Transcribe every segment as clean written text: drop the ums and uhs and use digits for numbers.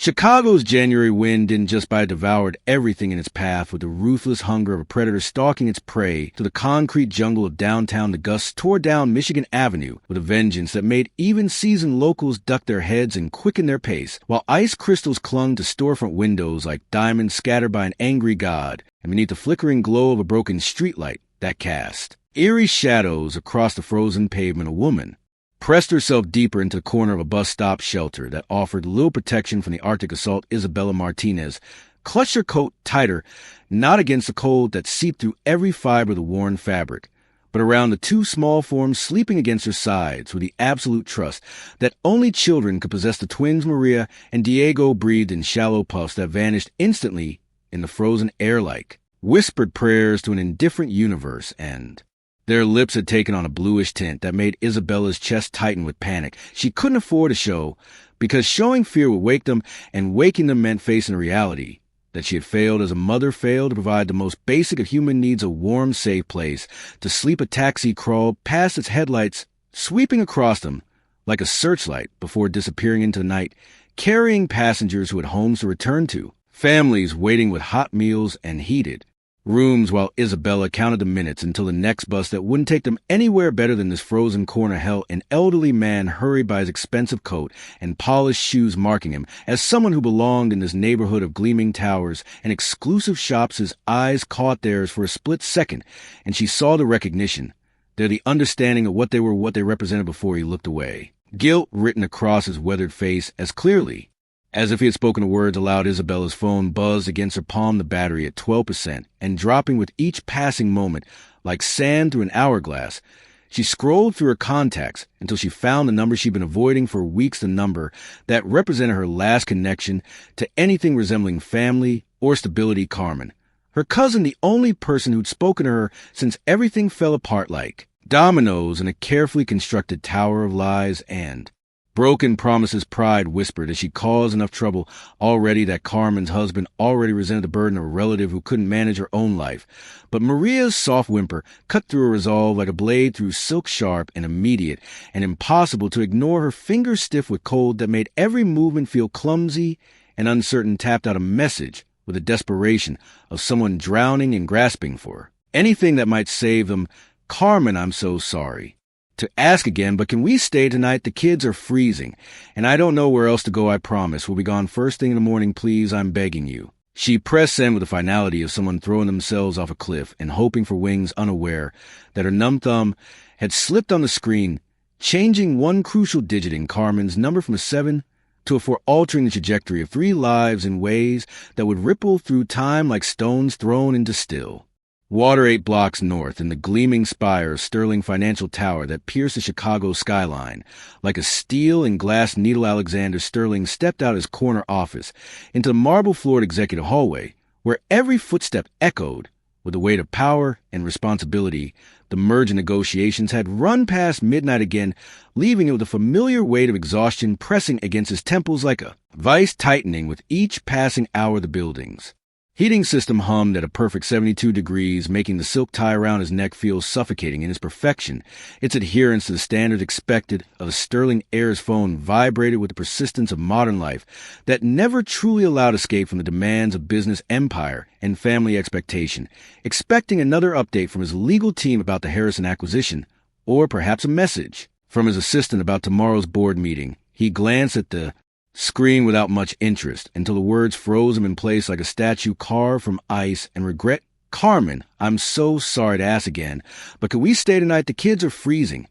Chicago's January wind didn't just bite, it devoured everything in its path with the ruthless hunger of a predator stalking its prey. To the concrete jungle of downtown, the gusts tore down Michigan Avenue with a vengeance that made even seasoned locals duck their heads and quicken their pace, while ice crystals clung to storefront windows like diamonds scattered by an angry god, and beneath the flickering glow of a broken streetlight that cast eerie shadows across the frozen pavement, a woman pressed herself deeper into the corner of a bus stop shelter that offered little protection from the Arctic assault. Isabella Martinez clutched her coat tighter, not against the cold that seeped through every fiber of the worn fabric, but around the two small forms sleeping against her sides with the absolute trust that only children could possess. The twins Maria and Diego breathed in shallow puffs that vanished instantly in the frozen air like whispered prayers to an indifferent universe, and their lips had taken on a bluish tint that made Isabella's chest tighten with panic. She couldn't afford to show, because showing fear would wake them, and waking them meant facing the reality that she had failed as a mother failed to provide the most basic of human needs, a warm, safe place to sleep. A taxi crawled past its headlights, sweeping across them like a searchlight before disappearing into the night, carrying passengers who had homes to return to, families waiting with hot meals and heated rooms, while Isabella counted the minutes until the next bus that wouldn't take them anywhere better than this frozen corner hell. An elderly man hurried by his expensive coat and polished shoes, marking him as someone who belonged in this neighborhood of gleaming towers and exclusive shops. His eyes caught theirs for a split second, and she saw the recognition, the understanding of what they were, what they represented before he looked away. Guilt written across his weathered face as clearly as if he had spoken the words aloud. Isabella's phone buzzed against her palm, the battery at 12%, and dropping with each passing moment like sand through an hourglass. She scrolled through her contacts until she found the number she'd been avoiding for weeks, the number that represented her last connection to anything resembling family or stability. Carmen, her cousin, the only person who'd spoken to her since everything fell apart like dominoes in a carefully constructed tower of lies and broken promises. Pride whispered as she caused enough trouble already that Carmen's husband already resented the burden of a relative who couldn't manage her own life. But Maria's soft whimper cut through a resolve like a blade through silk, sharp and immediate, and impossible to ignore. Her fingers stiff with cold that made every movement feel clumsy and uncertain, tapped out a message with the desperation of someone drowning and grasping for anything that might save them. Carmen, I'm so sorry to ask again, but can we stay tonight? The kids are freezing, and I don't know where else to go. I promise we'll be gone first thing in the morning. Please, I'm begging you. She pressed send with the finality of someone throwing themselves off a cliff and hoping for wings, unaware that her numb thumb had slipped on the screen, changing one crucial digit in Carmen's number from a 7 to a 4, altering the trajectory of 3 lives in ways that would ripple through time like stones thrown into still water. 8 blocks north, in the gleaming spire of Sterling Financial Tower that pierced the Chicago skyline like a steel and glass needle, Alexander Sterling stepped out of his corner office into the marble-floored executive hallway, where every footstep echoed with the weight of power and responsibility. The merger negotiations had run past midnight again, leaving it with a familiar weight of exhaustion pressing against his temples like a vice tightening with each passing hour. The building's heating system hummed at a perfect 72 degrees, making the silk tie around his neck feel suffocating in its perfection. Its adherence to the standards expected of a Sterling heir's phone vibrated with the persistence of modern life that never truly allowed escape from the demands of business empire and family expectation, expecting another update from his legal team about the Harrison acquisition, or perhaps a message from his assistant about tomorrow's board meeting. He glanced at the screen without much interest until the words froze him in place like a statue carved from ice and regret. Carmen, I'm so sorry to ask again, but can we stay tonight? The kids are freezing.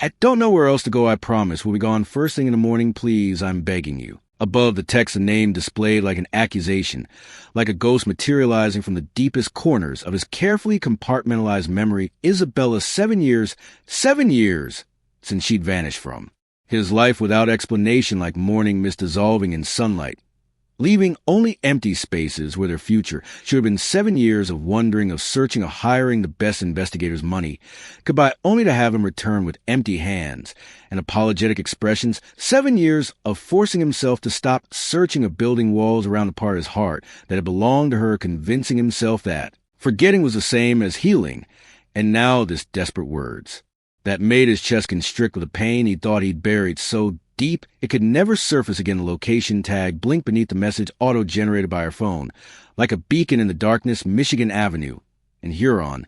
I don't know where else to go. I promise we'll be gone first thing in the morning. Please, I'm begging you. Above the text, a name displayed like an accusation, like a ghost materializing from the deepest corners of his carefully compartmentalized memory. Isabella, 7 years since she'd vanished from his life without explanation, like morning mist dissolving in sunlight, leaving only empty spaces where their future should have been. 7 years of wondering, of searching, of hiring the best investigators' money, goodbye only to have him return with empty hands and apologetic expressions. 7 years of forcing himself to stop searching, of building walls around the part of his heart that had belonged to her, convincing himself that forgetting was the same as healing. And now this desperate words that made his chest constrict with a pain he thought he'd buried so deep it could never surface again. The location tag blinked beneath the message auto-generated by her phone. Like a beacon in the darkness, Michigan Avenue, in Huron.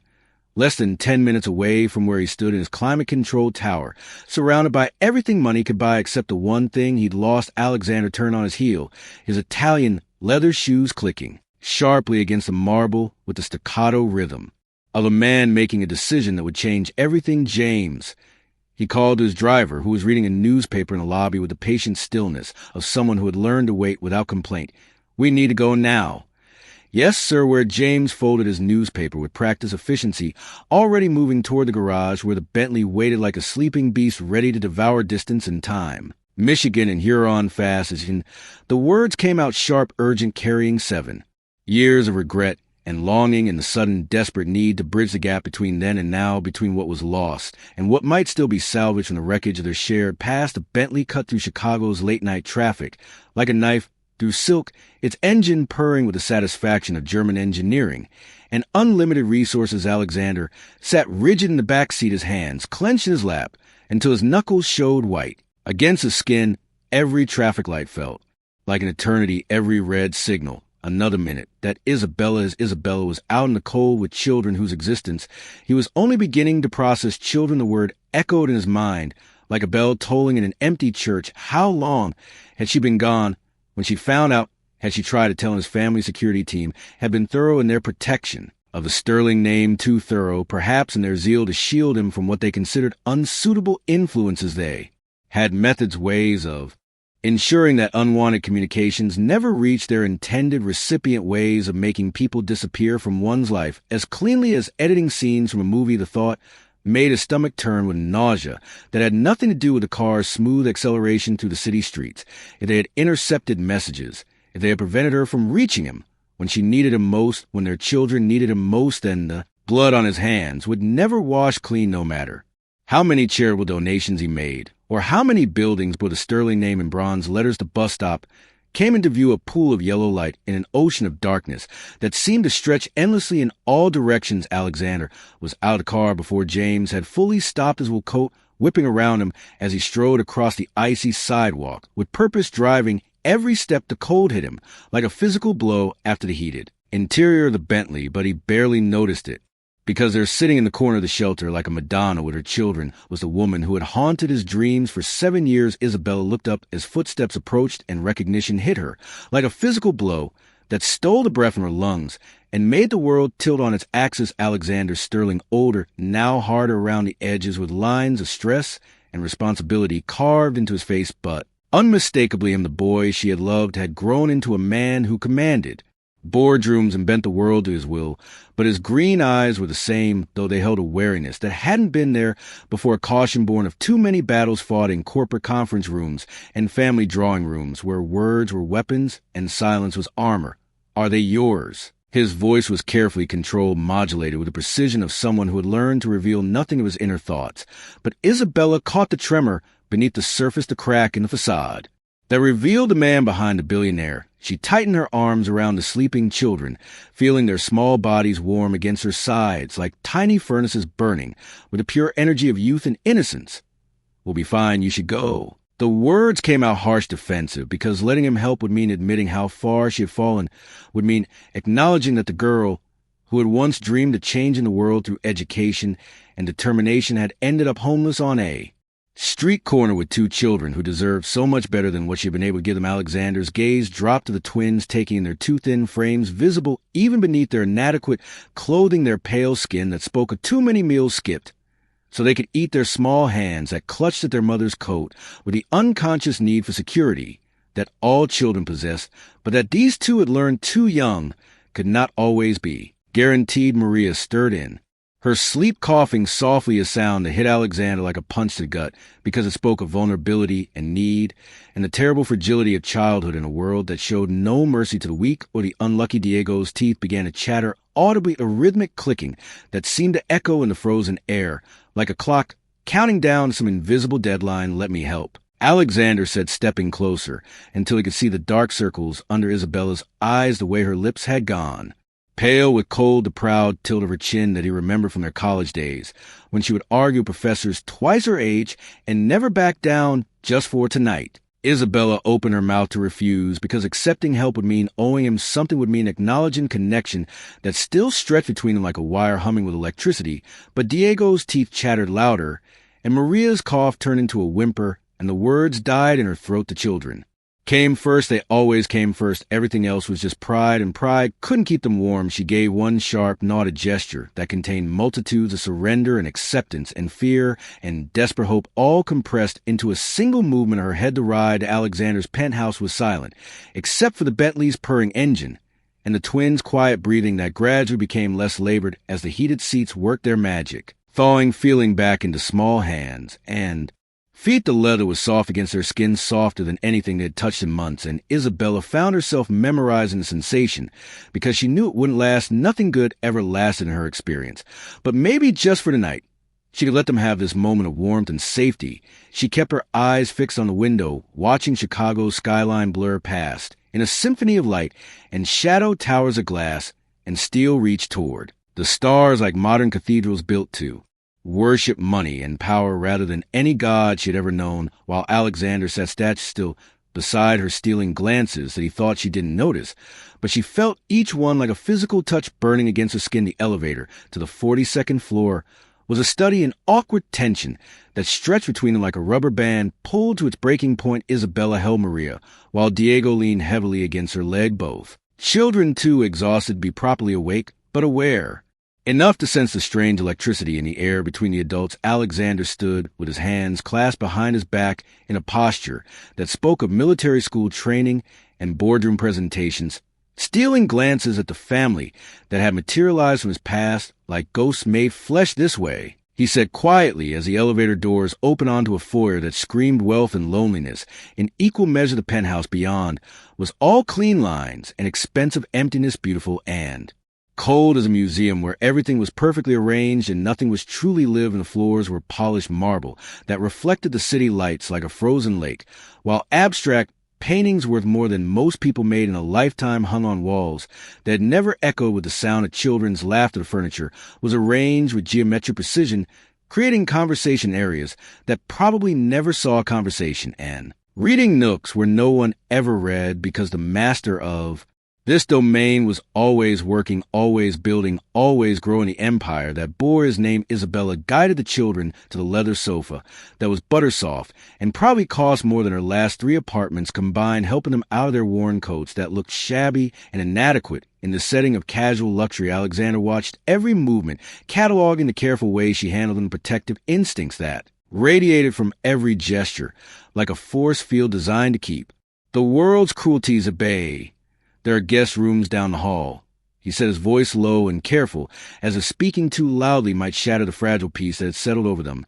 Less than 10 minutes away from where he stood in his climate-controlled tower, surrounded by everything money could buy except the one thing he'd lost. Alexander turned on his heel, his Italian leather shoes clicking sharply against the marble with the staccato rhythm of a man making a decision that would change everything. James. He called to his driver, who was reading a newspaper in the lobby with the patient stillness of someone who had learned to wait without complaint. "We need to go now." "Yes, sir," where James folded his newspaper with practiced efficiency, already moving toward the garage where the Bentley waited like a sleeping beast ready to devour distance and time. "Michigan and Huron fast as in." The words came out sharp, urgent, carrying 7 years of regret and longing and the sudden desperate need to bridge the gap between then and now, between what was lost and what might still be salvaged from the wreckage of their shared past. The Bentley cut through Chicago's late-night traffic like a knife through silk, its engine purring with the satisfaction of German engineering and unlimited resources. Alexander sat rigid in the back seat, his hands clenched in his lap until his knuckles showed white. Against his skin, every traffic light felt like an eternity, every red signal. Another minute. That Isabella, his Isabella, was out in the cold with children whose existence he was only beginning to process. Children, the word echoed in his mind like a bell tolling in an empty church. How long had she been gone? When she found out, had she tried to tell his family security team, had been thorough in their protection of the sterling name, too thorough, perhaps in their zeal to shield him from what they considered unsuitable influences. They had methods, ways of ensuring that unwanted communications never reached their intended recipient, ways of making people disappear from one's life as cleanly as editing scenes from a movie. The thought made his stomach turn with nausea that had nothing to do with the car's smooth acceleration through the city streets. If they had intercepted messages, if they had prevented her from reaching him when she needed him most, when their children needed him most, then the blood on his hands would never wash clean, no matter how many charitable donations he made, or how many buildings with a sterling name in bronze letters. The bus stop came into view, a pool of yellow light in an ocean of darkness that seemed to stretch endlessly in all directions. Alexander was out of the car before James had fully stopped, his wool coat whipping around him as he strode across the icy sidewalk, with purpose driving every step. The cold hit him like a physical blow after the heated interior of the Bentley, but he barely noticed it, because there, sitting in the corner of the shelter like a Madonna with her children, was the woman who had haunted his dreams for 7 years. Isabella looked up as footsteps approached and recognition hit her like a physical blow that stole the breath from her lungs and made the world tilt on its axis. Alexander, sterling older, now harder around the edges with lines of stress and responsibility carved into his face, but unmistakably him. The boy she had loved had grown into a man who commanded boardrooms and bent the world to his will, but his green eyes were the same, though they held a wariness that hadn't been there before, a caution born of too many battles fought in corporate conference rooms and family drawing rooms, where words were weapons and silence was armor. "Are they yours?" His voice was carefully controlled, modulated with the precision of someone who had learned to reveal nothing of his inner thoughts. But Isabella caught the tremor beneath the surface, the crack in the facade that revealed the man behind the billionaire. She tightened her arms around the sleeping children, feeling their small bodies warm against her sides like tiny furnaces burning with the pure energy of youth and innocence. "We'll be fine, you should go." The words came out harsh, defensive, because letting him help would mean admitting how far she had fallen, would mean acknowledging that the girl who had once dreamed of changing the world through education and determination had ended up homeless on a street corner with 2 children who deserved so much better than what she had been able to give them. Alexander's gaze dropped to the twins, taking their too thin frames, visible even beneath their inadequate clothing, their pale skin that spoke of too many meals skipped so they could eat, their small hands that clutched at their mother's coat with the unconscious need for security that all children possessed, but that these 2 had learned too young could not always be guaranteed. Maria stirred in, her sleep coughing softly, a sound that hit Alexander like a punch to the gut, because it spoke of vulnerability and need and the terrible fragility of childhood in a world that showed no mercy to the weak or the unlucky. Diego's teeth began to chatter audibly, a rhythmic clicking that seemed to echo in the frozen air like a clock counting down some invisible deadline. "Let me help," Alexander said, stepping closer until he could see the dark circles under Isabella's eyes, the way her lips had gone Pale with cold, the proud tilt of her chin that he remembered from their college days, when she would argue with professors twice her age and never back down just for tonight. Isabella opened her mouth to refuse because accepting help would mean owing him something, would mean acknowledging connection that still stretched between them like a wire humming with electricity, but Diego's teeth chattered louder, and Maria's cough turned into a whimper, and the words died in her throat to children. Came first, they always came first. Everything else was just pride, and pride couldn't keep them warm. She gave one sharp, knotted gesture that contained multitudes of surrender and acceptance and fear and desperate hope, all compressed into a single movement. Her head to ride to Alexander's penthouse was silent, except for the Bentley's purring engine and the twins' quiet breathing that gradually became less labored as the heated seats worked their magic, thawing feeling back into small hands and feet. The leather was soft against their skin, softer than anything they had touched in months, and Isabella found herself memorizing the sensation because she knew it wouldn't last. Nothing good ever lasted in her experience. But maybe just for tonight, she could let them have this moment of warmth and safety. She kept her eyes fixed on the window, watching Chicago's skyline blur past in a symphony of light and shadow towers of glass, and steel reached toward the stars like modern cathedrals built to worship money and power rather than any god she had ever known, while Alexander sat statue still beside her, stealing glances that he thought she didn't notice, but she felt each one like a physical touch burning against her skin. The elevator to the 42nd floor was a study in awkward tension that stretched between them like a rubber band pulled to its breaking point. Isabella held Maria, while Diego leaned heavily against her leg, both children too exhausted to be properly awake, but aware enough to sense the strange electricity in the air between the adults. Alexander stood with his hands clasped behind his back in a posture that spoke of military school training and boardroom presentations, stealing glances at the family that had materialized from his past like ghosts made flesh this way. He said quietly as the elevator doors opened onto a foyer that screamed wealth and loneliness. In equal measure, the penthouse beyond was all clean lines and expensive emptiness, beautiful and cold as a museum where everything was perfectly arranged and nothing was truly lived, and the floors were polished marble that reflected the city lights like a frozen lake, while abstract paintings worth more than most people made in a lifetime hung on walls that had never echoed with the sound of children's laughter. The furniture was arranged with geometric precision, creating conversation areas that probably never saw conversation, and reading nooks where no one ever read because the master of this domain was always working, always building, always growing. The empire that bore his name, Isabella, guided the children to the leather sofa that was butter soft and probably cost more than her last 3 apartments combined, helping them out of their worn coats that looked shabby and inadequate in the setting of casual luxury. Alexander watched every movement, cataloging the careful way she handled them, protective instincts that radiated from every gesture like a force field designed to keep the world's cruelties at bay. There are guest rooms down the hall, he said, his voice low and careful, as if speaking too loudly might shatter the fragile peace that had settled over them.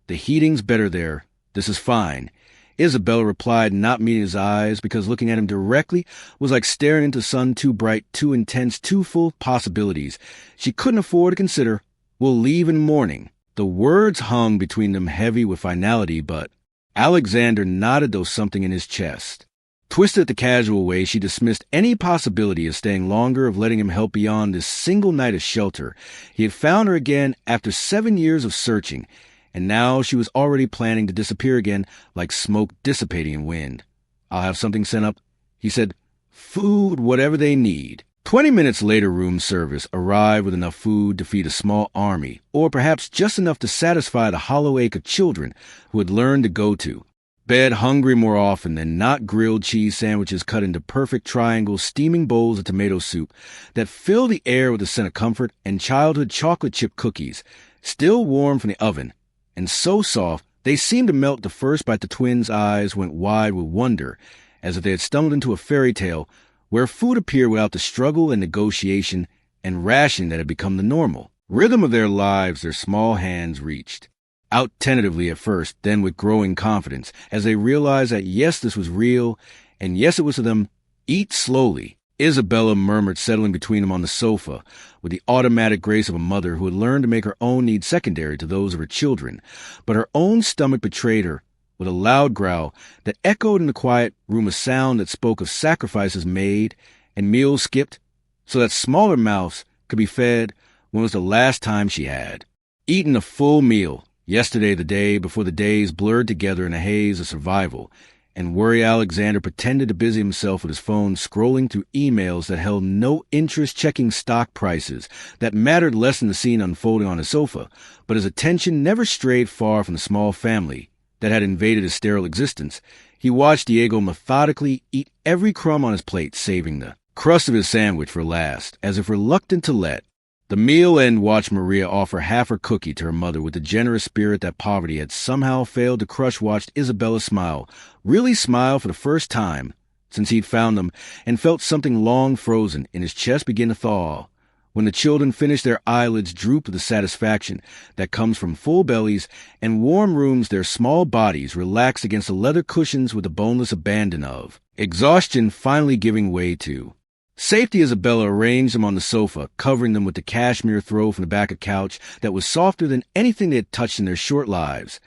The heating's better there. This is fine. Isabella replied, not meeting his eyes, because looking at him directly was like staring into the sun, too bright, too intense, too full of possibilities she couldn't afford to consider. We'll leave in morning. The words hung between them heavy with finality, but Alexander nodded, though something in his chest twisted the casual way she dismissed any possibility of staying longer, of letting him help beyond this single night of shelter. He had found her again after 7 years of searching, and now she was already planning to disappear again like smoke dissipating in wind. I'll have something sent up, he said. Food, whatever they need. 20 minutes later, room service arrived with enough food to feed a small army, or perhaps just enough to satisfy the hollow ache of children who had learned to go to bed hungry more often than not. Grilled cheese sandwiches cut into perfect triangles, steaming bowls of tomato soup that filled the air with a scent of comfort, and childhood chocolate chip cookies, still warm from the oven, and so soft they seemed to melt the first bite. The twins' eyes went wide with wonder, as if they had stumbled into a fairy tale where food appeared without the struggle and negotiation and rationing that had become the normal rhythm of their lives. Their small hands reached out tentatively at first, then with growing confidence, as they realized that yes, this was real, and yes, it was to them. Eat slowly, Isabella murmured, settling between them on the sofa with the automatic grace of a mother who had learned to make her own needs secondary to those of her children. But her own stomach betrayed her with a loud growl that echoed in the quiet room, a sound that spoke of sacrifices made and meals skipped, so that smaller mouths could be fed when was the last time she had eaten a full meal. Yesterday, the day before the days blurred together in a haze of survival, and Worry Alexander pretended to busy himself with his phone scrolling through emails that held no interest, checking stock prices that mattered less than the scene unfolding on his sofa, but his attention never strayed far from the small family that had invaded his sterile existence. He watched Diego methodically eat every crumb on his plate, saving the crust of his sandwich for last, as if reluctant to let the meal end. Watched Maria offer half her cookie to her mother with the generous spirit that poverty had somehow failed to crush. Watched Isabella smile, really smile for the first time since he'd found them, and felt something long frozen in his chest begin to thaw. When the children finished, their eyelids drooped with the satisfaction that comes from full bellies and warm rooms, their small bodies relaxed against the leather cushions with the boneless abandon of exhaustion finally giving way to safety. Isabella arranged them on the sofa, covering them with the cashmere throw from the back of the couch that was softer than anything they had touched in their short lives.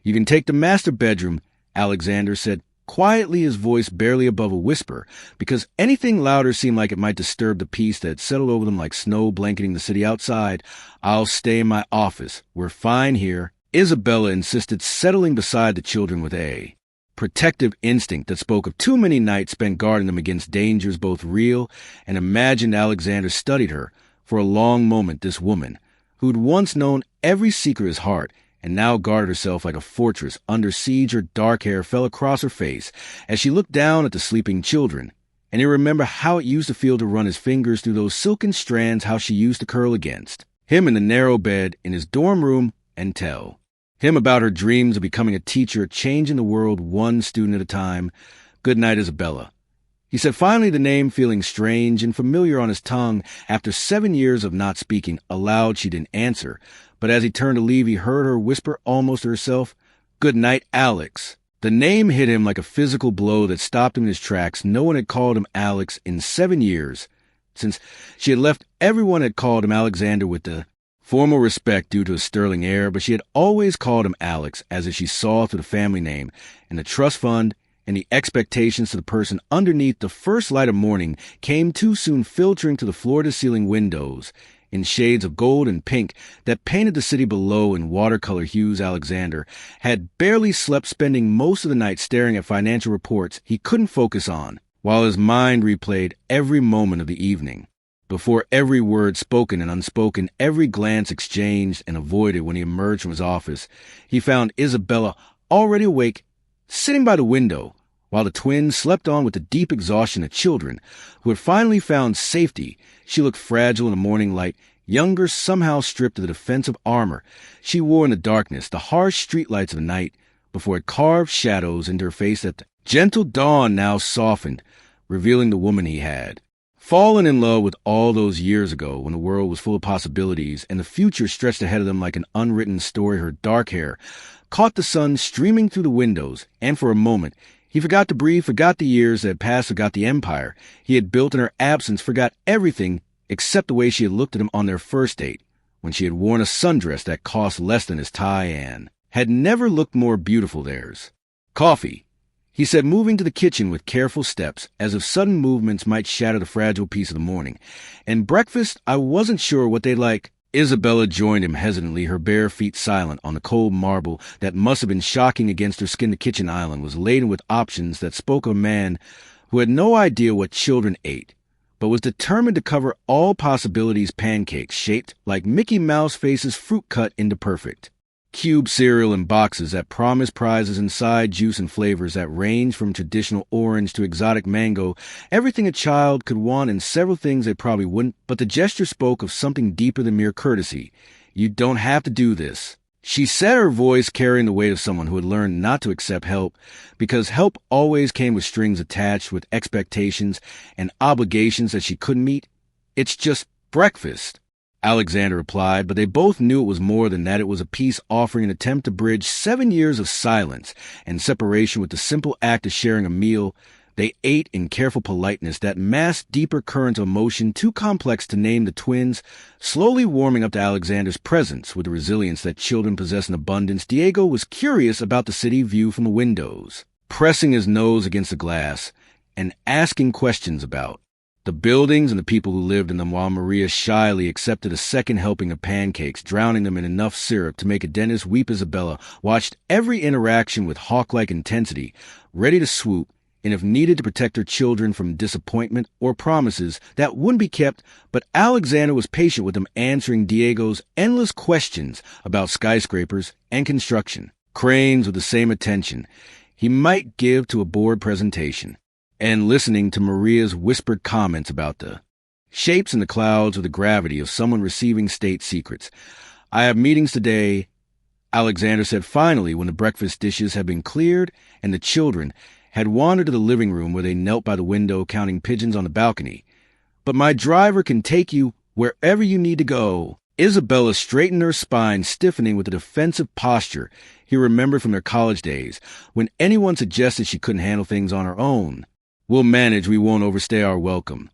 "You can take the master bedroom," Alexander said quietly, his voice barely above a whisper, because anything louder seemed like it might disturb the peace that had settled over them like snow blanketing the city outside. "I'll stay in my office. We're fine here," Isabella insisted, settling beside the children with a protective instinct that spoke of too many nights spent guarding them against dangers both real and imagined. Alexander studied her for a long moment, this woman who'd once known every secret of his heart and now guarded herself like a fortress under siege. Her dark hair fell across her face as she looked down at the sleeping children, and he remembered how it used to feel to run his fingers through those silken strands, how she used to curl against him in the narrow bed in his dorm room and tell him about her dreams of becoming a teacher, changing the world one student at a time. "Good night, Isabella," he said finally, the name feeling strange and familiar on his tongue. After 7 years of not speaking aloud, she didn't answer, but as he turned to leave, he heard her whisper almost to herself, "Good night, Alex." The name hit him like a physical blow that stopped him in his tracks. No one had called him Alex in 7 years, since she had left. Everyone had called him Alexander with the formal respect due to his sterling air, but she had always called him Alex, as if she saw through the family name and the trust fund, and the expectations to the person underneath. The first light of morning came too soon, filtering to the floor-to-ceiling windows in shades of gold and pink that painted the city below in watercolor hues. Alexander had barely slept, spending most of the night staring at financial reports he couldn't focus on, while his mind replayed every moment of the evening. Before every word spoken and unspoken, every glance exchanged and avoided, when he emerged from his office, he found Isabella already awake, sitting by the window, while the twins slept on with the deep exhaustion of children who had finally found safety. She looked fragile in the morning light, younger, somehow stripped of the defensive armor she wore in the darkness, the harsh streetlights of the night before it carved shadows into her face that the gentle dawn now softened, revealing the woman he had fallen in love with all those years ago, when the world was full of possibilities and the future stretched ahead of them like an unwritten story. Her dark hair caught the sun streaming through the windows, and for a moment he forgot to breathe, forgot the years that had passed, forgot the empire he had built in her absence, forgot everything except the way she had looked at him on their first date, when she had worn a sundress that cost less than his tie and had never looked more beautiful. "There's coffee," he said, moving to the kitchen with careful steps, as if sudden movements might shatter the fragile peace of the morning. "And breakfast, I wasn't sure what they'd like." Isabella joined him hesitantly, her bare feet silent on the cold marble that must have been shocking against her skin. The kitchen island was laden with options that spoke of a man who had no idea what children ate, but was determined to cover all possibilities. Pancakes shaped like Mickey Mouse faces, fruit cut into perfect cube cereal in boxes that promised prizes inside, juice and flavors that ranged from traditional orange to exotic mango, everything a child could want and several things they probably wouldn't, but the gesture spoke of something deeper than mere courtesy. "You don't have to do this," she said, her voice carrying the weight of someone who had learned not to accept help, because help always came with strings attached, with expectations and obligations that she couldn't meet. "It's just breakfast," Alexander replied, but they both knew it was more than that. It was a peace offering, an attempt to bridge 7 years of silence and separation with the simple act of sharing a meal. They ate in careful politeness, that masked deeper current of emotion too complex to name. The twins slowly warming up to Alexander's presence with the resilience that children possess in abundance. Diego was curious about the city view from the windows, pressing his nose against the glass and asking questions about The buildings and the people who lived in them, while Maria shyly accepted a second helping of pancakes, drowning them in enough syrup to make a dentist weep. Isabella watched every interaction with hawk-like intensity, ready to swoop, and if needed to protect her children from disappointment or promises that wouldn't be kept, but Alexander was patient with them, answering Diego's endless questions about skyscrapers and construction, cranes with the same attention he might give to a board presentation, and listening to Maria's whispered comments about the shapes in the clouds or the gravity of someone receiving state secrets. "I have meetings today," Alexander said finally when the breakfast dishes had been cleared and the children had wandered to the living room where they knelt by the window counting pigeons on the balcony. "But my driver can take you wherever you need to go." Isabella straightened her spine, stiffening with the defensive posture he remembered from their college days, when anyone suggested she couldn't handle things on her own. "We'll manage. We won't overstay our welcome."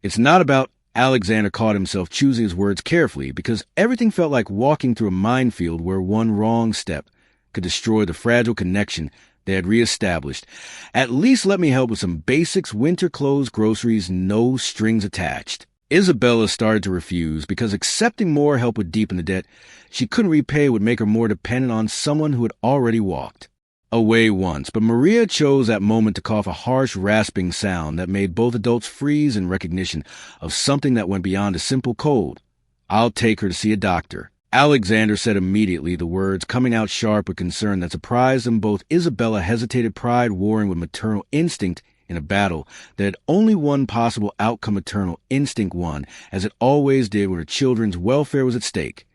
"It's not about—" Alexander caught himself choosing his words carefully, because everything felt like walking through a minefield where one wrong step could destroy the fragile connection they had reestablished. "At least let me help with some basics, winter clothes, groceries, no strings attached." Isabella started to refuse, because accepting more help would deepen the debt she couldn't repay, would make her more dependent on someone who had already walked away once. But Maria chose that moment to cough a harsh, rasping sound that made both adults freeze in recognition of something that went beyond a simple cold. "I'll take her to see a doctor," Alexander said immediately, the words coming out sharp with concern that surprised them both. Isabella hesitated, pride warring with maternal instinct in a battle that had only one possible outcome. Maternal instinct won, as it always did when her children's welfare was at stake.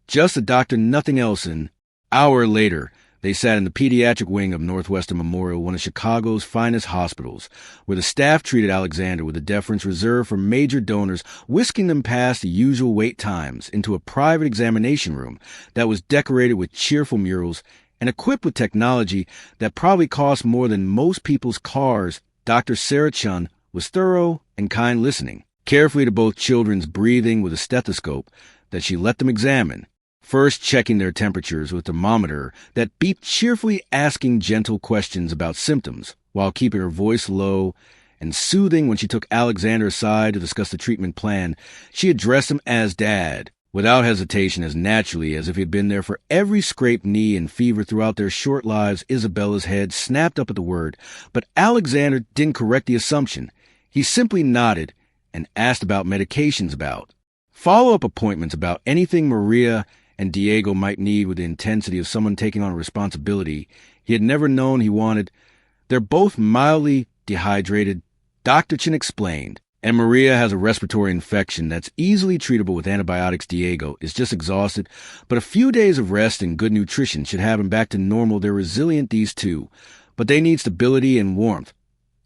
Just the doctor, nothing else. An hour later, they sat in the pediatric wing of Northwestern Memorial, one of Chicago's finest hospitals, where the staff treated Alexander with the deference reserved for major donors, whisking them past the usual wait times into a private examination room that was decorated with cheerful murals and equipped with technology that probably cost more than most people's cars. Dr. Sarah Chun was thorough and kind, listening carefully to both children's breathing with a stethoscope that she let them examine, first checking their temperatures with a thermometer that beeped cheerfully, asking gentle questions about symptoms, while keeping her voice low and soothing. When she took Alexander aside to discuss the treatment plan, she addressed him as Dad, without hesitation, as naturally as if he had been there for every scraped knee and fever throughout their short lives. Isabella's head snapped up at the word, but Alexander didn't correct the assumption. He simply nodded and asked about medications, about follow-up appointments, about anything Maria and Diego might need with the intensity of someone taking on a responsibility he had never known he wanted. "They're both mildly dehydrated," Dr. Chin explained, "and Maria has a respiratory infection that's easily treatable with antibiotics. Diego is just exhausted, but a few days of rest and good nutrition should have him back to normal. They're resilient, these two, but they need stability and warmth."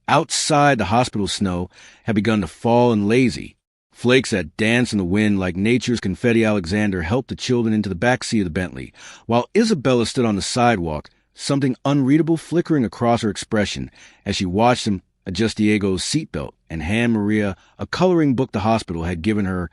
Outside, the hospital snow had begun to fall, and lazy flakes that danced in the wind like nature's confetti. Alexander helped the children into the back seat of the Bentley, while Isabella stood on the sidewalk, something unreadable flickering across her expression as she watched him adjust Diego's seatbelt and hand Maria a coloring book the hospital had given her.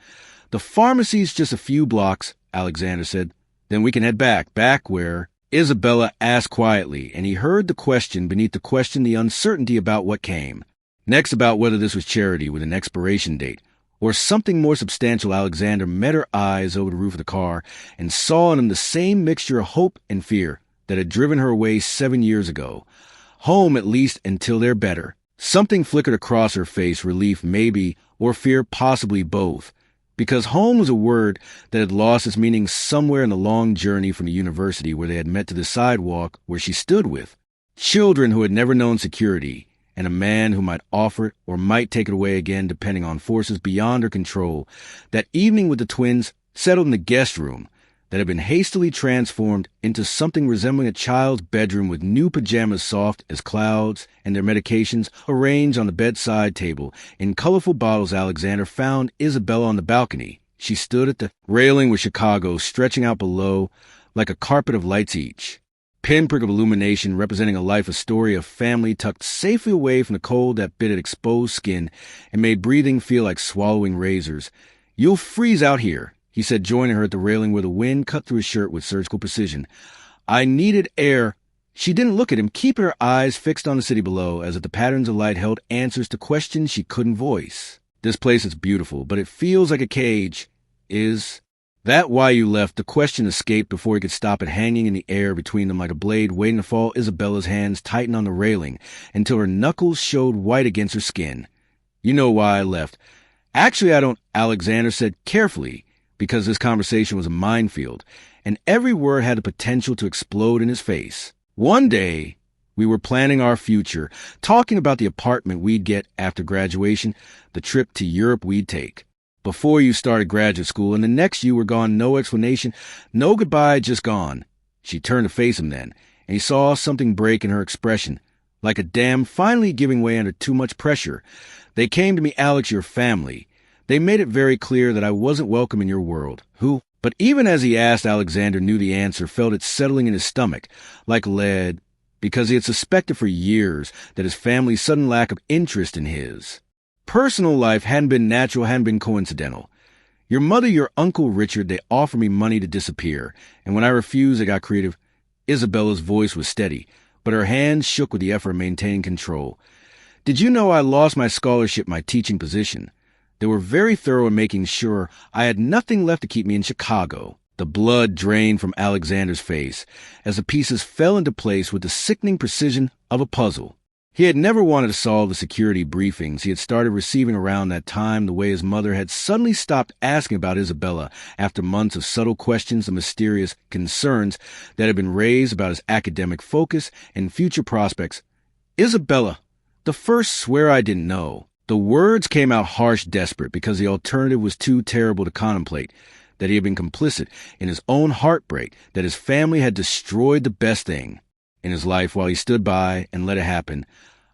"The pharmacy's just a few blocks," Alexander said. "Then we can head back." "Back where?" Isabella asked quietly, and he heard the question beneath the question, the uncertainty about what came next, about whether this was charity with an expiration date or something more substantial. Alexander met her eyes over the roof of the car and saw in him the same mixture of hope and fear that had driven her away 7 years ago. Home, at least until they're better. Something flickered across her face, relief maybe, or fear, possibly both, because home was a word that had lost its meaning somewhere in the long journey from the university where they had met to the sidewalk where she stood with children who had never known security, and a man who might offer it or might take it away again, depending on forces beyond her control. That evening with the twins, settled in the guest room that had been hastily transformed into something resembling a child's bedroom, with new pajamas soft as clouds and their medications arranged on the bedside table in colorful bottles. Alexander found Isabella on the balcony. She stood at the railing with Chicago stretching out below like a carpet of lights, each pinprick of illumination representing a life, a story, a family tucked safely away from the cold that bit at exposed skin and made breathing feel like swallowing razors. "You'll freeze out here," he said, joining her at the railing where the wind cut through his shirt with surgical precision. "I needed air." She didn't look at him, keeping her eyes fixed on the city below, as if the patterns of light held answers to questions she couldn't voice. This place is beautiful, but it feels like a cage. Is that why you left? The question escaped before he could stop it, hanging in the air between them like a blade waiting to fall. Isabella's hands tightened on the railing until her knuckles showed white against her skin. You know why I left. Actually, I don't, Alexander said carefully, because this conversation was a minefield, and every word had the potential to explode in his face. One day, we were planning our future, talking about the apartment we'd get after graduation, the trip to Europe we'd take. Before you started graduate school, and the next you were gone, no explanation, no goodbye, just gone. She turned to face him then, and he saw something break in her expression, like a dam finally giving way under too much pressure. They came to me, Alex, your family. They made it very clear that I wasn't welcome in your world. Who? But even as he asked, Alexander knew the answer, felt it settling in his stomach, like lead, because he had suspected for years that his family's sudden lack of interest in his personal life hadn't been natural, hadn't been coincidental. Your mother, your Uncle Richard, they offered me money to disappear, and when I refused, they got creative. Isabella's voice was steady, but her hands shook with the effort of maintaining control. Did you know I lost my scholarship, my teaching position? They were very thorough in making sure I had nothing left to keep me in Chicago. The blood drained from Alexander's face as the pieces fell into place with the sickening precision of a puzzle. He had never wanted to solve the security briefings he had started receiving around that time, the way his mother had suddenly stopped asking about Isabella after months of subtle questions and mysterious concerns that had been raised about his academic focus and future prospects. Isabella, the first swear I didn't know. The words came out harsh, desperate, because the alternative was too terrible to contemplate, that he had been complicit in his own heartbreak, that his family had destroyed the best thing in his life while he stood by and let it happen.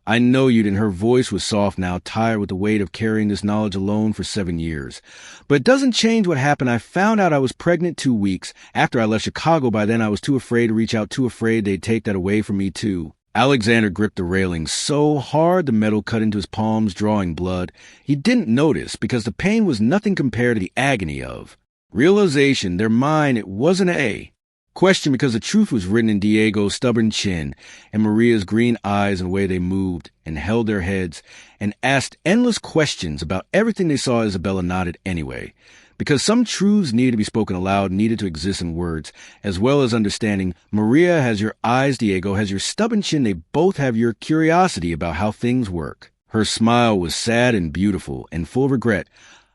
I know you didn't. Her voice was soft now, tired with the weight of carrying this knowledge alone for 7 years. But it doesn't change what happened. I found out I was pregnant 2 weeks after I left Chicago. By then I was too afraid to reach out, too afraid they'd take that away from me too. Alexander gripped the railing so hard the metal cut into his palms, drawing blood. He didn't notice because the pain was nothing compared to the agony of realization. Their mind, it wasn't a question, because the truth was written in Diego's stubborn chin and Maria's green eyes and the way they moved and held their heads and asked endless questions about everything they saw. Isabella nodded anyway, because some truths needed to be spoken aloud, needed to exist in words, as well as understanding. Maria has your eyes, Diego has your stubborn chin, they both have your curiosity about how things work. Her smile was sad and beautiful and full of regret.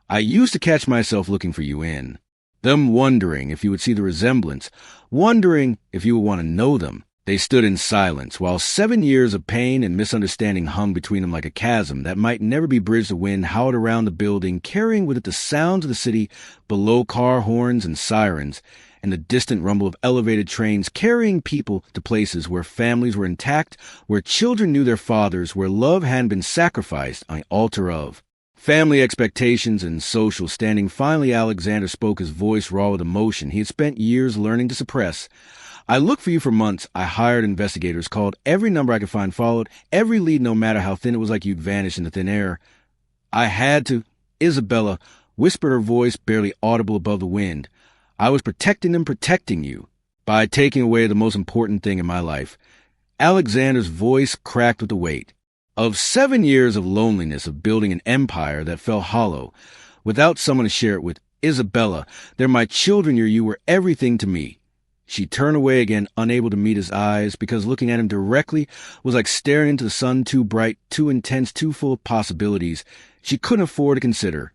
I used to catch myself looking for you in them, wondering if you would see the resemblance, wondering if you would want to know them. They stood in silence, while 7 years of pain and misunderstanding hung between them like a chasm that might never be bridged. The wind howled around the building, carrying with it the sounds of the city below, car horns and sirens, and the distant rumble of elevated trains carrying people to places where families were intact, where children knew their fathers, where love hadn't been sacrificed on the altar of family expectations and social standing. Finally, Alexander spoke, his voice raw with emotion he had spent years learning to suppress. I looked for you for months. I hired investigators, called every number I could find, followed every lead, no matter how thin. It was like you'd vanished into thin air. I had to. Isabella whispered, her voice barely audible above the wind. I was protecting them, protecting you, by taking away the most important thing in my life. Alexander's voice cracked with the weight of 7 years of loneliness, of building an empire that fell hollow, without someone to share it with. Isabella, they're my children. You were everything to me. She turned away again, unable to meet his eyes, because looking at him directly was like staring into the sun, too bright, too intense, too full of possibilities she couldn't afford to consider.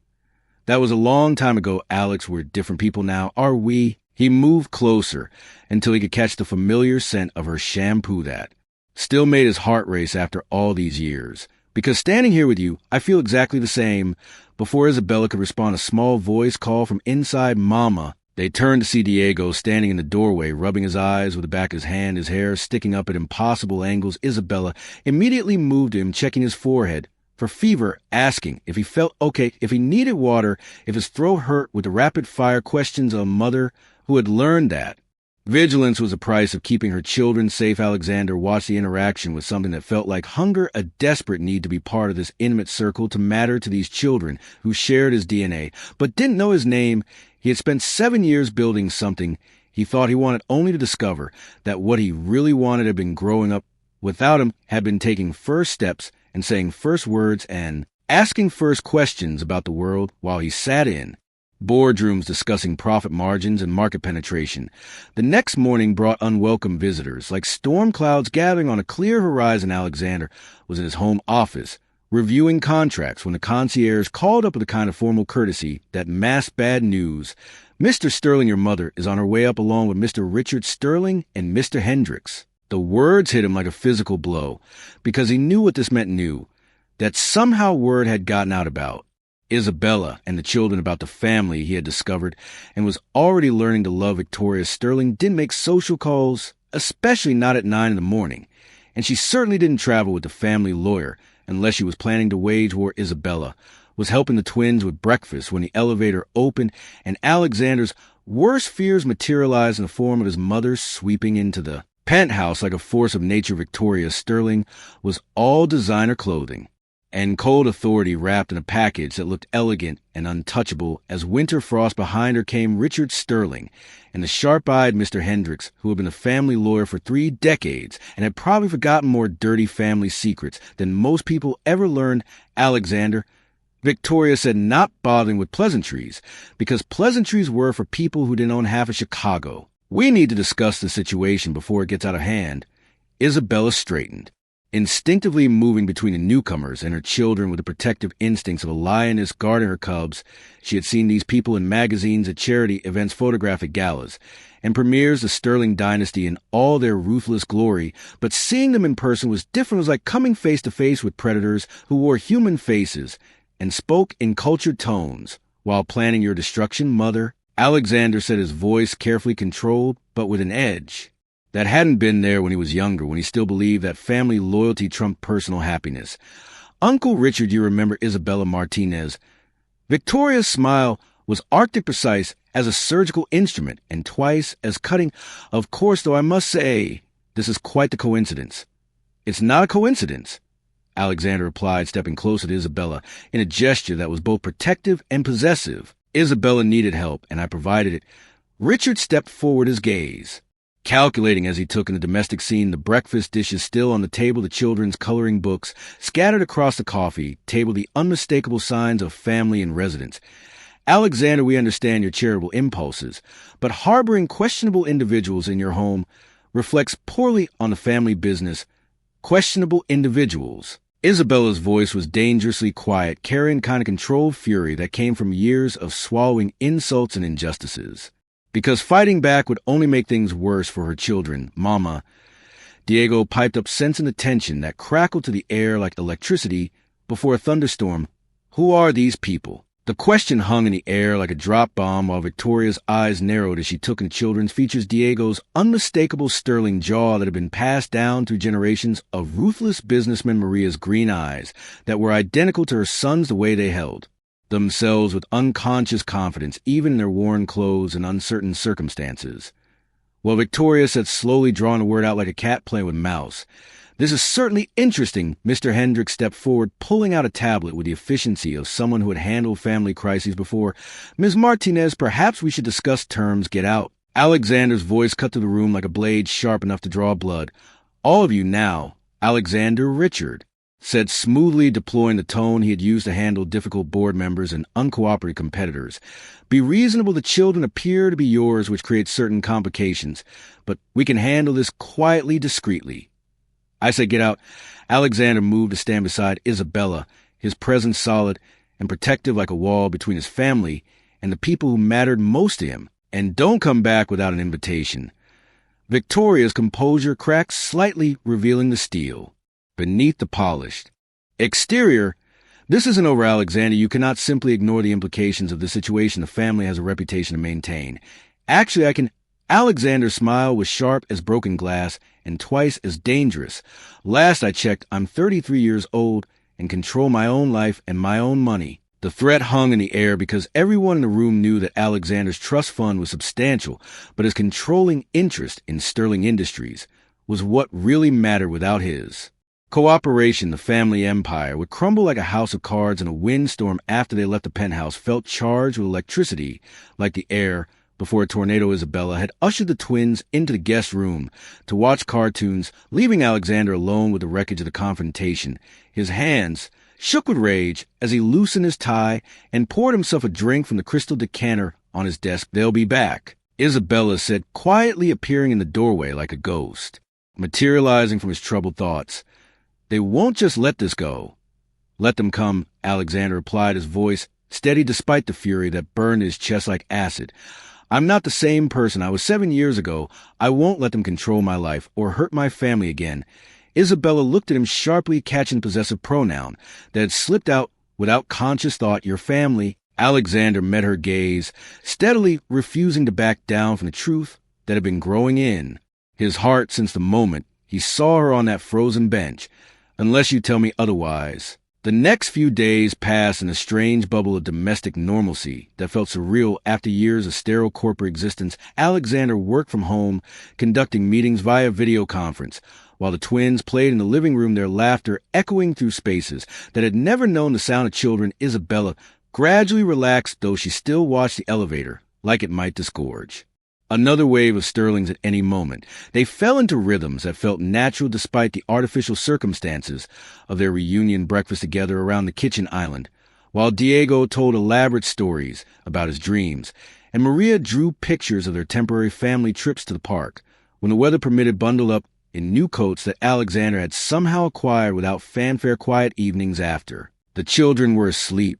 That was a long time ago, Alex. We're different people now, are we? He moved closer until he could catch the familiar scent of her shampoo that still made his heart race after all these years. Because standing here with you, I feel exactly the same. Before Isabella could respond, a small voice called from inside, Mama. They turned to see Diego standing in the doorway, rubbing his eyes with the back of his hand, his hair sticking up at impossible angles. Isabella immediately moved to him, checking his forehead for fever, asking if he felt okay, if he needed water, if his throat hurt, with the rapid-fire questions of a mother who had learned that vigilance was the price of keeping her children safe. Alexander watched the interaction with something that felt like hunger, a desperate need to be part of this intimate circle, to matter to these children who shared his DNA, but didn't know his name. He had spent 7 years building something he thought he wanted, only to discover that what he really wanted had been growing up without him, had been taking first steps and saying first words, and asking first questions about the world while he sat in. Boardrooms discussing profit margins and market penetration. The next morning brought unwelcome visitors. Like storm clouds gathering on a clear horizon, Alexander was in his home office, reviewing contracts when the concierge called up with the kind of formal courtesy that masked bad news. Mr. Sterling, your mother, is on her way up along with Mr. Richard Sterling and Mr. Hendricks. The words hit him like a physical blow, because he knew what this meant, that somehow word had gotten out about Isabella and the children, about the family he had discovered and was already learning to love. Victoria Sterling didn't make social calls, especially not at 9 in the morning, and she certainly didn't travel with the family lawyer unless she was planning to wage war. Isabella was helping the twins with breakfast when the elevator opened and Alexander's worst fears materialized in the form of his mother sweeping into the penthouse like a force of nature. Victoria Sterling was all designer clothing and cold authority wrapped in a package that looked elegant and untouchable. As winter frost behind her came Richard Sterling and the sharp-eyed Mr. Hendricks, who had been a family lawyer for 3 decades and had probably forgotten more dirty family secrets than most people ever learned. Alexander, Victoria said, not bothering with pleasantries, because pleasantries were for people who didn't own half of Chicago. We need to discuss the situation before it gets out of hand. Isabella straightened, instinctively moving between the newcomers and her children with the protective instincts of a lioness guarding her cubs. She had seen these people in magazines, at charity events, photographic galas, and premieres the Sterling dynasty in all their ruthless glory, but seeing them in person was different. It was like coming face to face with predators who wore human faces and spoke in cultured tones while planning your destruction. Mother, Alexander said, his voice carefully controlled, but with an edge that hadn't been there when he was younger, when he still believed that family loyalty trumped personal happiness. Uncle Richard, you remember Isabella Martinez. Victoria's smile was arctic precise as a surgical instrument and twice as cutting. Of course, though, I must say, this is quite the coincidence. It's not a coincidence, Alexander replied, stepping closer to Isabella in a gesture that was both protective and possessive. Isabella needed help, and I provided it. Richard stepped forward, his gaze calculating as he took in the domestic scene, the breakfast dishes still on the table, the children's coloring books scattered across the coffee table, the unmistakable signs of family and residence. Alexander, we understand your charitable impulses, but harboring questionable individuals in your home reflects poorly on the family business. Questionable individuals. Isabella's voice was dangerously quiet, carrying the kind of controlled fury that came from years of swallowing insults and injustices. Because fighting back would only make things worse for her children. Mama, Diego piped up, sensing the tension that crackled to the air like electricity before a thunderstorm. Who are these people? The question hung in the air like a drop bomb while Victoria's eyes narrowed as she took in the children's features. Diego's unmistakable sterling jaw that had been passed down through generations of ruthless businessman. Maria's green eyes that were identical to her son's, the way they held themselves with unconscious confidence, even in their worn clothes and uncertain circumstances. Well, Victoria said, slowly drawing a word out like a cat playing with mouse. This is certainly interesting. Mr. Hendricks stepped forward, pulling out a tablet with the efficiency of someone who had handled family crises before. Ms. Martinez, perhaps we should discuss terms. Get out. Alexander's voice cut through the room like a blade sharp enough to draw blood. All of you now. Alexander, Richard said smoothly, deploying the tone he had used to handle difficult board members and uncooperative competitors. Be reasonable. The children appear to be yours, which creates certain complications, but we can handle this quietly, discreetly. I said get out. Alexander moved to stand beside Isabella, his presence solid and protective like a wall between his family and the people who mattered most to him. And don't come back without an invitation. Victoria's composure cracked slightly, revealing the steel beneath the polished exterior. This isn't over, Alexander. You cannot simply ignore the implications of the situation. The family has a reputation to maintain. Actually, I can. Alexander's smile was sharp as broken glass and twice as dangerous. Last I checked, I'm 33 years old and control my own life and my own money. The threat hung in the air because everyone in the room knew that Alexander's trust fund was substantial, but his controlling interest in Sterling Industries was what really mattered. Without his cooperation, the family empire would crumble like a house of cards in a windstorm. After they left the penthouse, felt charged with electricity like the air before a tornado. Isabella had ushered the twins into the guest room to watch cartoons, leaving Alexander alone with the wreckage of the confrontation. His hands shook with rage as he loosened his tie and poured himself a drink from the crystal decanter on his desk. "They'll be back," Isabella said, quietly appearing in the doorway like a ghost, materializing from his troubled thoughts. "They won't just let this go." "Let them come," Alexander replied, his voice steady despite the fury that burned his chest like acid. "I'm not the same person I was 7 years ago. I won't let them control my life or hurt my family again." Isabella looked at him sharply, catching the possessive pronoun that had slipped out without conscious thought. "Your family." Alexander met her gaze, steadily refusing to back down from the truth that had been growing in his heart since the moment he saw her on that frozen bench. "Unless you tell me otherwise." The next few days passed in a strange bubble of domestic normalcy that felt surreal after years of sterile corporate existence. Alexander worked from home, conducting meetings via video conference, while the twins played in the living room, their laughter echoing through spaces that had never known the sound of children. Isabella gradually relaxed, though she still watched the elevator like it might disgorge. Another wave of Sterlings at any moment. They fell into rhythms that felt natural despite the artificial circumstances of their reunion breakfast together around the kitchen island, while Diego told elaborate stories about his dreams, and Maria drew pictures of their temporary family trips to the park, when the weather permitted, bundled up in new coats that Alexander had somehow acquired without fanfare. Quiet evenings after the children were asleep,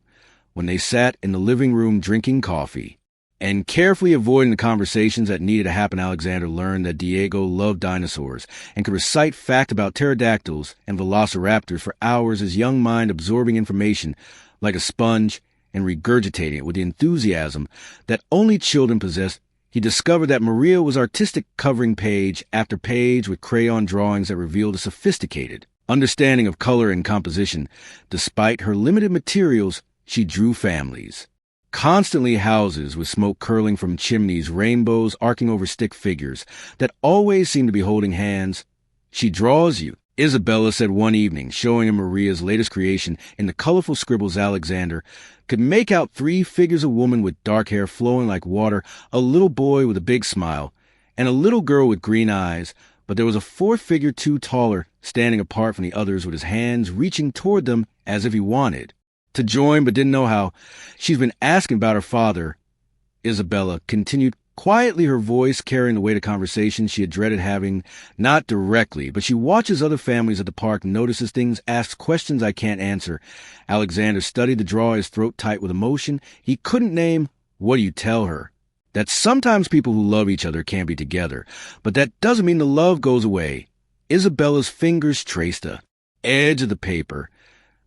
when they sat in the living room drinking coffee and carefully avoiding the conversations that needed to happen, Alexander learned that Diego loved dinosaurs and could recite facts about pterodactyls and velociraptors for hours, his young mind absorbing information like a sponge and regurgitating it with the enthusiasm that only children possess. He discovered that Maria was artistic, covering page after page with crayon drawings that revealed a sophisticated understanding of color and composition. Despite her limited materials, she drew families. Constantly houses with smoke curling from chimneys, rainbows arcing over stick figures that always seem to be holding hands. "She draws you," Isabella said one evening, showing him Maria's latest creation. In the colorful scribbles, Alexander could make out 3 figures: a woman with dark hair flowing like water, a little boy with a big smile, and a little girl with green eyes. But there was a 4th figure, too taller, standing apart from the others with his hands reaching toward them as if he wanted to join but didn't know how. "She's been asking about her father," Isabella continued quietly, her voice carrying the weight of conversation she had dreaded having. "Not directly, but she watches other families at the park, notices things, asks questions I can't answer." Alexander studied to draw, his throat tight with emotion. He couldn't name. "What do you tell her?" "That sometimes people who love each other can't be together, but that doesn't mean the love goes away." Isabella's fingers traced the edge of the paper.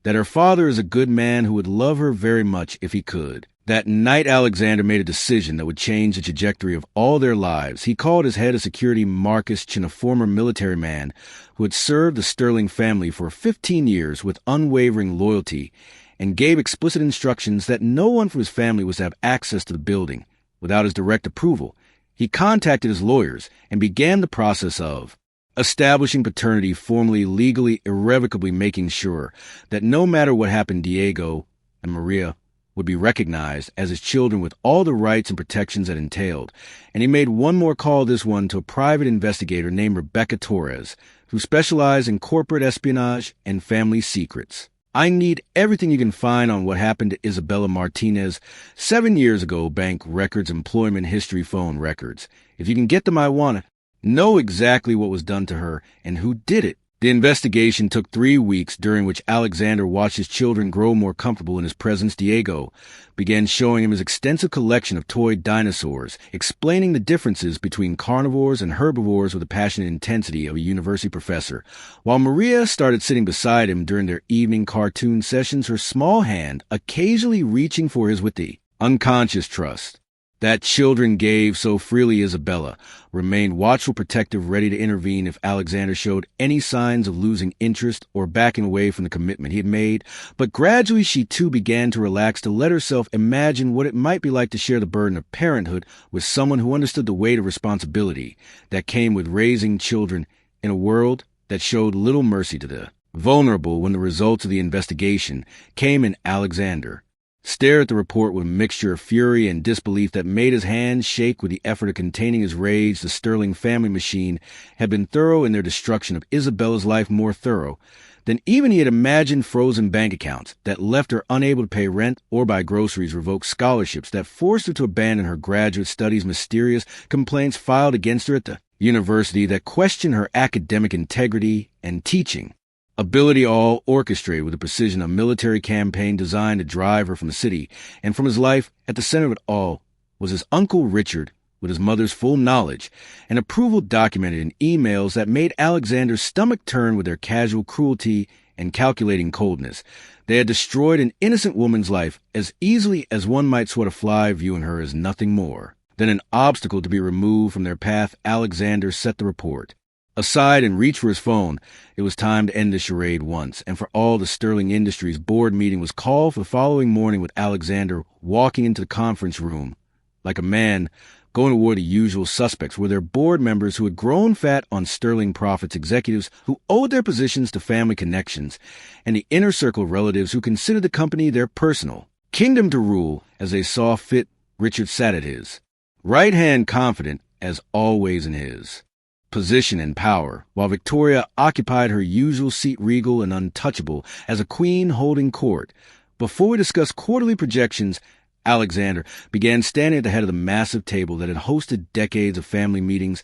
"That her father is a good man who would love her very much if he could." That night, Alexander made a decision that would change the trajectory of all their lives. He called his head of security, Marcus Chin, a former military man who had served the Sterling family for 15 years with unwavering loyalty, and gave explicit instructions that no one from his family was to have access to the building without his direct approval. He contacted his lawyers and began the process of establishing paternity, formally, legally, irrevocably, making sure that no matter what happened, Diego and Maria would be recognized as his children with all the rights and protections that entailed. And he made one more call, this one to a private investigator named Rebecca Torres, who specialized in corporate espionage and family secrets. "I need everything you can find on what happened to Isabella Martinez 7 years ago, bank records, employment history, phone records. If you can get them, I want to know exactly what was done to her and who did it." The investigation took 3 weeks, during which Alexander watched his children grow more comfortable in his presence. Diego began showing him his extensive collection of toy dinosaurs, explaining the differences between carnivores and herbivores with the passionate intensity of a university professor, while Maria started sitting beside him during their evening cartoon sessions, her small hand occasionally reaching for his with the unconscious trust that children gave so freely. Isabella remained watchful, protective, ready to intervene if Alexander showed any signs of losing interest or backing away from the commitment he had made. But gradually she too began to relax, to let herself imagine what it might be like to share the burden of parenthood with someone who understood the weight of responsibility that came with raising children in a world that showed little mercy to the vulnerable. When the results of the investigation came in, Alexander stared at the report with a mixture of fury and disbelief that made his hands shake with the effort of containing his rage. The Sterling family machine had been thorough in their destruction of Isabella's life, more thorough than even he had imagined. Frozen bank accounts that left her unable to pay rent or buy groceries, revoked scholarships that forced her to abandon her graduate studies, mysterious complaints filed against her at the university that questioned her academic integrity and teaching ability, all orchestrated with the precision of a military campaign designed to drive her from the city. And from his life, at the center of it all, was his Uncle Richard, with his mother's full knowledge and approval documented in emails that made Alexander's stomach turn with their casual cruelty and calculating coldness. They had destroyed an innocent woman's life as easily as one might swat a fly, viewing her as nothing more than an obstacle to be removed from their path. Alexander set the report aside and reached for his phone. It was time to end the charade once and for all. The Sterling Industries board meeting was called for the following morning, with Alexander walking into the conference room like a man going toward the usual suspects. Were their board members who had grown fat on Sterling profits, executives who owed their positions to family connections, and the inner circle of relatives who considered the company their personal kingdom to rule as they saw fit. Richard sat at his right hand, confident as always in his position and power, while Victoria occupied her usual seat, regal and untouchable as a queen holding court. Before we discuss quarterly projections, Alexander began standing at the head of the massive table that had hosted decades of family meetings.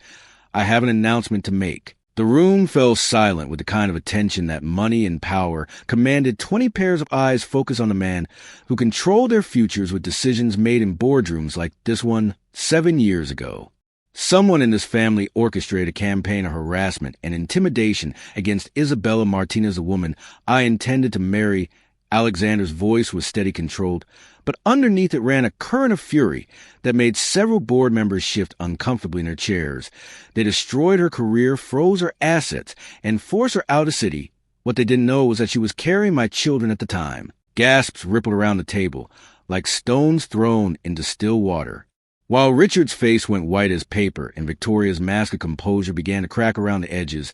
I have an announcement to make. The room fell silent with the kind of attention that money and power commanded. 20 pairs of eyes focused on the man who controlled their futures with decisions made in boardrooms like this one 7 years ago. Someone in this family orchestrated a campaign of harassment and intimidation against Isabella Martinez, the woman I intended to marry. Alexander's voice was steady, controlled, but underneath it ran a current of fury that made several board members shift uncomfortably in their chairs. They destroyed her career, froze her assets, and forced her out of the city. What they didn't know was that she was carrying my children at the time. Gasps rippled around the table, like stones thrown into still water, while Richard's face went white as paper and Victoria's mask of composure began to crack around the edges.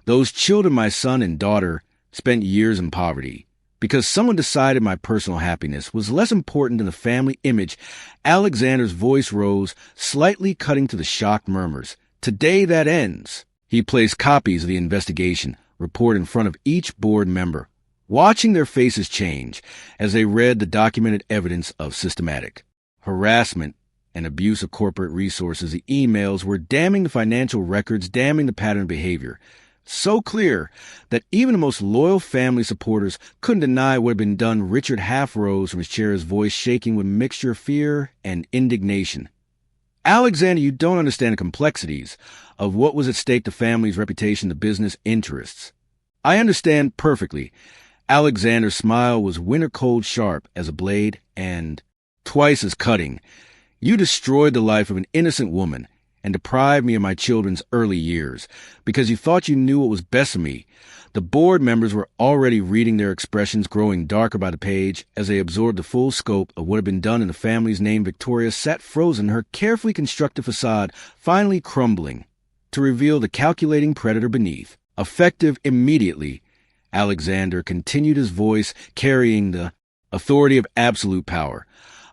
Those children, my son and daughter, spent years in poverty because someone decided my personal happiness was less important than the family image. Alexander's voice rose, slightly cutting to the shocked murmurs. Today that ends. He placed copies of the investigation report in front of each board member, watching their faces change as they read the documented evidence of systematic harassment and abuse of corporate resources. The emails were damning the financial records, damning the pattern of behavior. So clear that even the most loyal family supporters couldn't deny what had been done. Richard half rose from his chair, his voice shaking with a mixture of fear and indignation. Alexander, you don't understand the complexities of what was at stake: the family's reputation, the business interests. I understand perfectly. Alexander's smile was winter cold, sharp as a blade, and twice as cutting. You destroyed the life of an innocent woman and deprived me of my children's early years because you thought you knew what was best for me. The board members were already reading, their expressions growing darker by the page as they absorbed the full scope of what had been done in the family's name. Victoria sat frozen, her carefully constructed facade finally crumbling to reveal the calculating predator beneath. Effective immediately, Alexander continued, his voice carrying the authority of absolute power.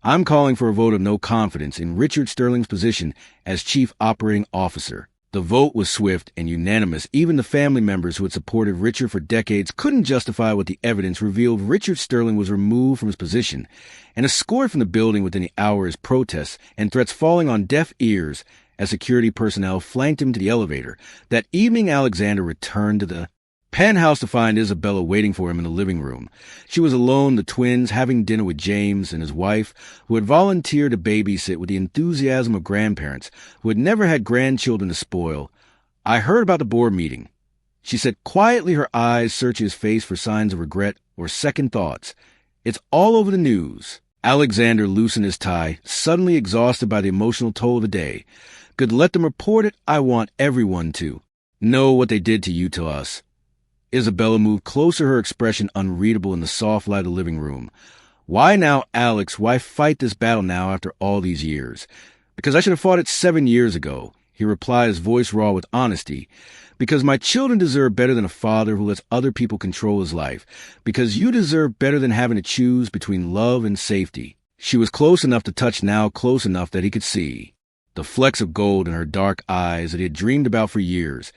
I'm calling for a vote of no confidence in Richard Sterling's position as Chief Operating Officer. The vote was swift and unanimous. Even the family members who had supported Richard for decades couldn't justify what the evidence revealed. Richard Sterling was removed from his position and escorted from the building within the hour, his protests and threats falling on deaf ears as security personnel flanked him to the elevator. That evening, Alexander returned to the penthouse to find Isabella waiting for him in the living room. She was alone, the twins having dinner with James and his wife, who had volunteered to babysit with the enthusiasm of grandparents who had never had grandchildren to spoil. I heard about the board meeting, she said quietly, her eyes searching his face for signs of regret or second thoughts. It's all over the news. Alexander loosened his tie, suddenly exhausted by the emotional toll of the day. Good, let them report it. I want everyone to know what they did to you, to us. Isabella moved closer, her expression unreadable in the soft light of the living room. Why now, Alex? Why fight this battle now after all these years? Because I should have fought it 7 years ago, he replied, his voice raw with honesty. Because my children deserve better than a father who lets other people control his life. Because you deserve better than having to choose between love and safety. She was close enough to touch now, close enough that he could see the flecks of gold in her dark eyes that he had dreamed about for years.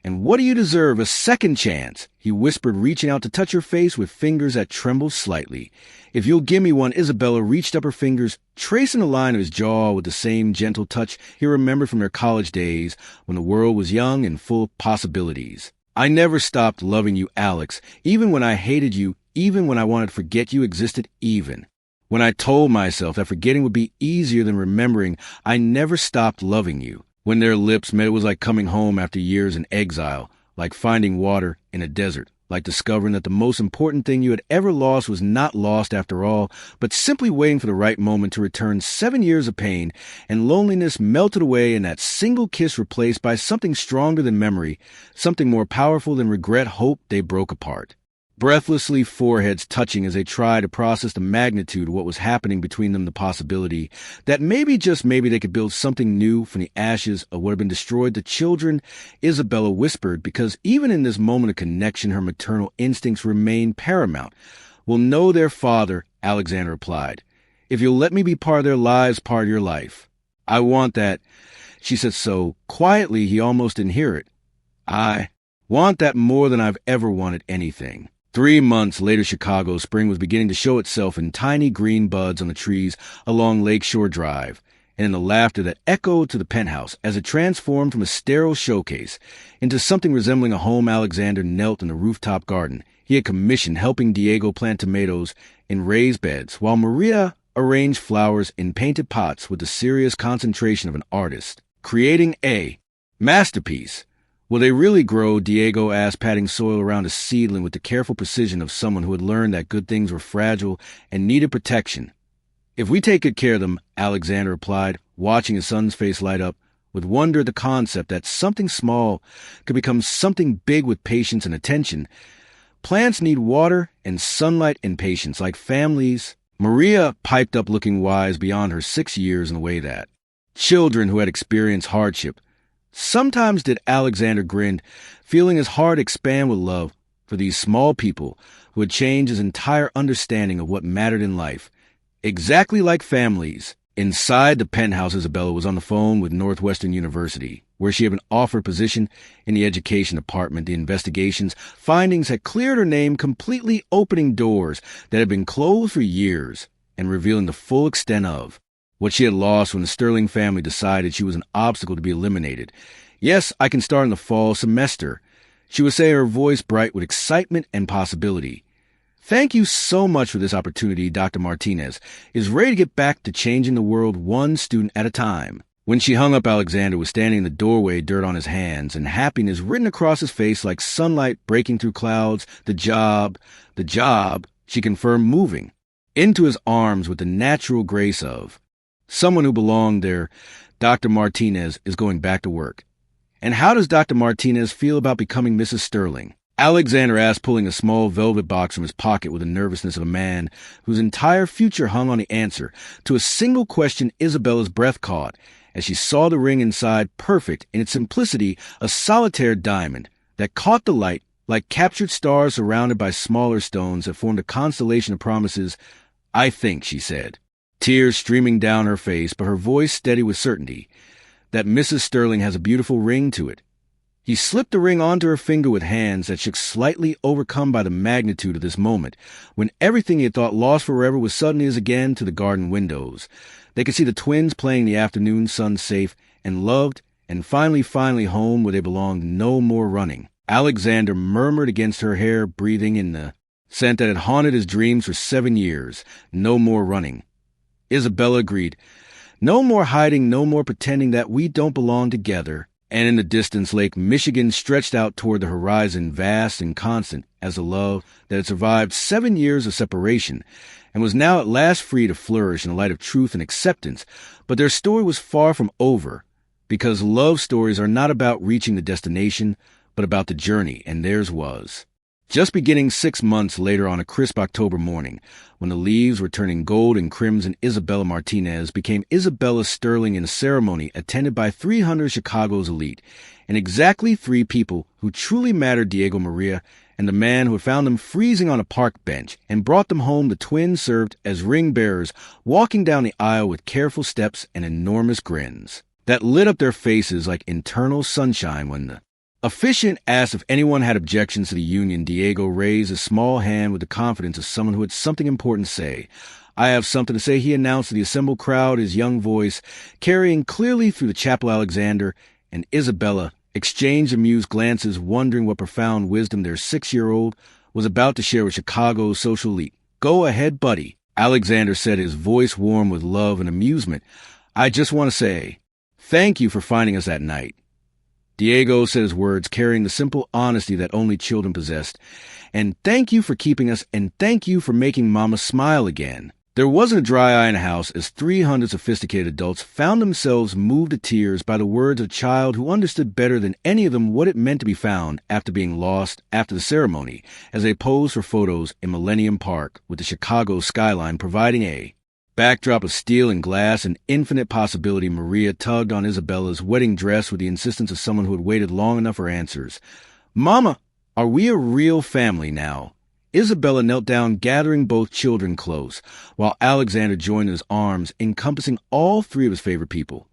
And what do you deserve? A second chance, he whispered, reaching out to touch her face with fingers that trembled slightly. If you'll give me one. Isabella reached up her fingers, tracing the line of his jaw with the same gentle touch he remembered from their college days when the world was young and full of possibilities. I never stopped loving you, Alex, even when I hated you, even when I wanted to forget you existed, even when I told myself that forgetting would be easier than remembering. I never stopped loving you. When their lips met, it was like coming home after years in exile, like finding water in a desert, like discovering that the most important thing you had ever lost was not lost after all, but simply waiting for the right moment to return. 7 years of pain and loneliness melted away in that single kiss, replaced by something stronger than memory, something more powerful than regret. Hope. They broke apart, breathlessly, foreheads touching as they tried to process the magnitude of what was happening between them, the possibility that maybe, just maybe, they could build something new from the ashes of what had been destroyed. The children, Isabella whispered, because even in this moment of connection, her maternal instincts remained paramount. Will know their father, Alexander replied. If you'll let me be part of their lives, part of your life. I want that, she said so quietly he almost didn't hear it. I want that more than I've ever wanted anything. 3 months later, Chicago, spring was beginning to show itself in tiny green buds on the trees along Lakeshore Drive, and in the laughter that echoed to the penthouse as it transformed from a sterile showcase into something resembling a home. Alexander knelt in the rooftop garden he had commissioned, helping Diego plant tomatoes in raised beds, while Maria arranged flowers in painted pots with the serious concentration of an artist, creating a masterpiece. Will they really grow? Diego asked, patting soil around a seedling with the careful precision of someone who had learned that good things were fragile and needed protection. If we take good care of them, Alexander replied, watching his son's face light up with wonder at the concept that something small could become something big with patience and attention. Plants need water and sunlight and patience, like families. Maria piped up, looking wise beyond her 6 years in the way that children who had experienced hardship. Sometimes did. Alexander grinned, feeling his heart expand with love for these small people who had changed his entire understanding of what mattered in life. Exactly like families. Inside the penthouse, Isabella was on the phone with Northwestern University, where she had been offered a position in the education department. The investigation's findings had cleared her name completely, opening doors that had been closed for years and revealing the full extent of what she had lost when the Sterling family decided she was an obstacle to be eliminated. Yes, I can start in the fall semester, she would say, her voice bright with excitement and possibility. Thank you so much for this opportunity. Dr. Martinez is ready to get back to changing the world one student at a time. When she hung up, Alexander was standing in the doorway, dirt on his hands and happiness written across his face like sunlight breaking through clouds. The job, she confirmed, moving into his arms with the natural grace of someone who belonged there. Dr. Martinez is going back to work. And how does Dr. Martinez feel about becoming Mrs. Sterling? Alexander asked, pulling a small velvet box from his pocket with the nervousness of a man whose entire future hung on the answer to a single question. Isabella's breath caught as she saw the ring inside, perfect in its simplicity, a solitaire diamond that caught the light like captured stars surrounded by smaller stones that formed a constellation of promises. I think, she said, tears streaming down her face, but her voice steady with certainty, that Mrs. Sterling has a beautiful ring to it. He slipped the ring onto her finger with hands that shook slightly, overcome by the magnitude of this moment, when everything he had thought lost forever was suddenly his again. To the garden windows, they could see the twins playing the afternoon sun, safe and loved, and finally home where they belonged. No more running. Alexander murmured against her hair, breathing in the scent that had haunted his dreams for 7 years. No more running. Isabella agreed. No more hiding, no more pretending that we don't belong together. And in the distance, Lake Michigan stretched out toward the horizon, vast and constant as the love that had survived 7 years of separation and was now at last free to flourish in the light of truth and acceptance. But their story was far from over, because love stories are not about reaching the destination, but about the journey, and theirs was. Just beginning 6 months later, on a crisp October morning, when the leaves were turning gold and crimson, Isabella Martinez became Isabella Sterling in a ceremony attended by 300 Chicago's elite, and exactly 3 people who truly mattered: Diego, Maria, and the man who had found them freezing on a park bench and brought them home. The twins served as ring bearers, walking down the aisle with careful steps and enormous grins that lit up their faces like internal sunshine when the Efficient asked if anyone had objections to the union. Diego raised his small hand with the confidence of someone who had something important to say. I have something to say, he announced to the assembled crowd, his young voice carrying clearly through the chapel. Alexander and Isabella exchanged amused glances, wondering what profound wisdom their 6-year-old was about to share with Chicago's social elite. Go ahead, buddy, Alexander said, his voice warm with love and amusement. I just want to say, thank you for finding us that night. Diego said his words carrying the simple honesty that only children possessed. And thank you for keeping us, and thank you for making Mama smile again. There wasn't a dry eye in the house as 300 sophisticated adults found themselves moved to tears by the words of a child who understood better than any of them what it meant to be found after being lost after the ceremony, as they posed for photos in Millennium Park with the Chicago skyline providing a backdrop of steel and glass and infinite possibility. Maria tugged on Isabella's wedding dress with the insistence of someone who had waited long enough for answers. Mama, are we a real family now? Isabella knelt down, gathering both children close, while Alexander joined in his arms, encompassing all 3 of his favorite people.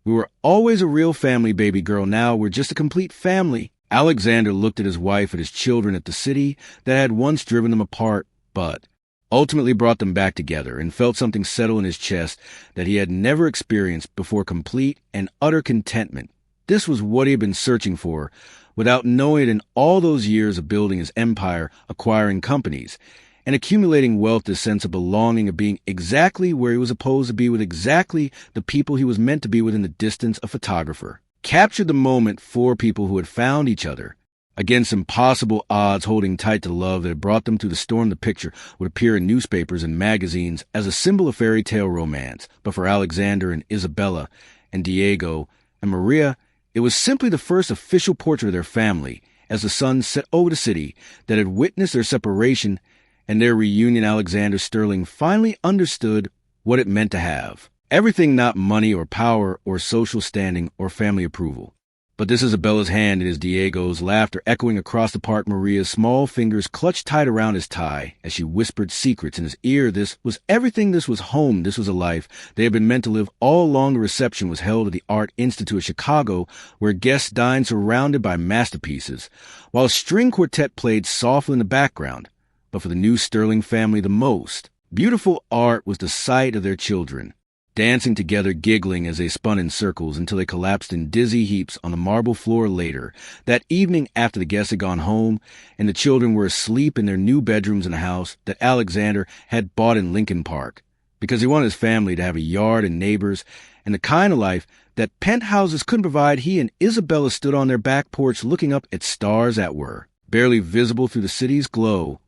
We were always a real family, baby girl. Now we're just a complete family. Alexander looked at his wife, at his children, at the city that had once driven them apart, but ultimately brought them back together, and felt something settle in his chest that he had never experienced before: complete and utter contentment. This was what he had been searching for, without knowing it, in all those years of building his empire, acquiring companies, and accumulating wealth. This sense of belonging, of being exactly where he was supposed to be with exactly the people he was meant to be with in the distance. A photographer captured the moment 4 people who had found each other against impossible odds, holding tight to the love that had brought them through the storm. The picture would appear in newspapers and magazines as a symbol of fairy tale romance, but for Alexander and Isabella and Diego and Maria, it was simply the first official portrait of their family as the sun set over the city that had witnessed their separation and their reunion. Alexander Sterling finally understood what it meant to have everything, not money or power or social standing or family approval. But this Isabella's hand, and his Diego's laughter echoing across the park. Maria's small fingers clutched tight around his tie as she whispered secrets in his ear. This was everything. This was home. This was a life they had been meant to live all along. The reception was held at the Art Institute of Chicago, where guests dined surrounded by masterpieces, while a string quartet played softly in the background. But for the new Sterling family, the most beautiful art was the sight of their children, dancing together, giggling as they spun in circles until they collapsed in dizzy heaps on the marble floor. Later that evening, after the guests had gone home and the children were asleep in their new bedrooms in a house that Alexander had bought in Lincoln Park, because he wanted his family to have a yard and neighbors and the kind of life that penthouses couldn't provide, he and Isabella stood on their back porch looking up at stars that were barely visible through the city's glow.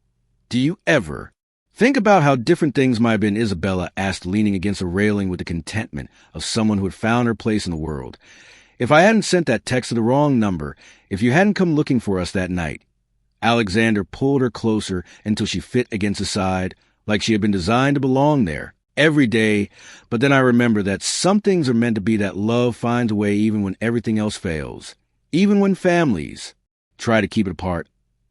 Do you ever think about how different things might have been? Isabella asked, leaning against a railing with the contentment of someone who had found her place in the world. If I hadn't sent that text to the wrong number, if you hadn't come looking for us that night. Alexander pulled her closer until she fit against his side, like she had been designed to belong there every day. But then I remember that some things are meant to be, that love finds a way even when everything else fails, even when families try to keep it apart,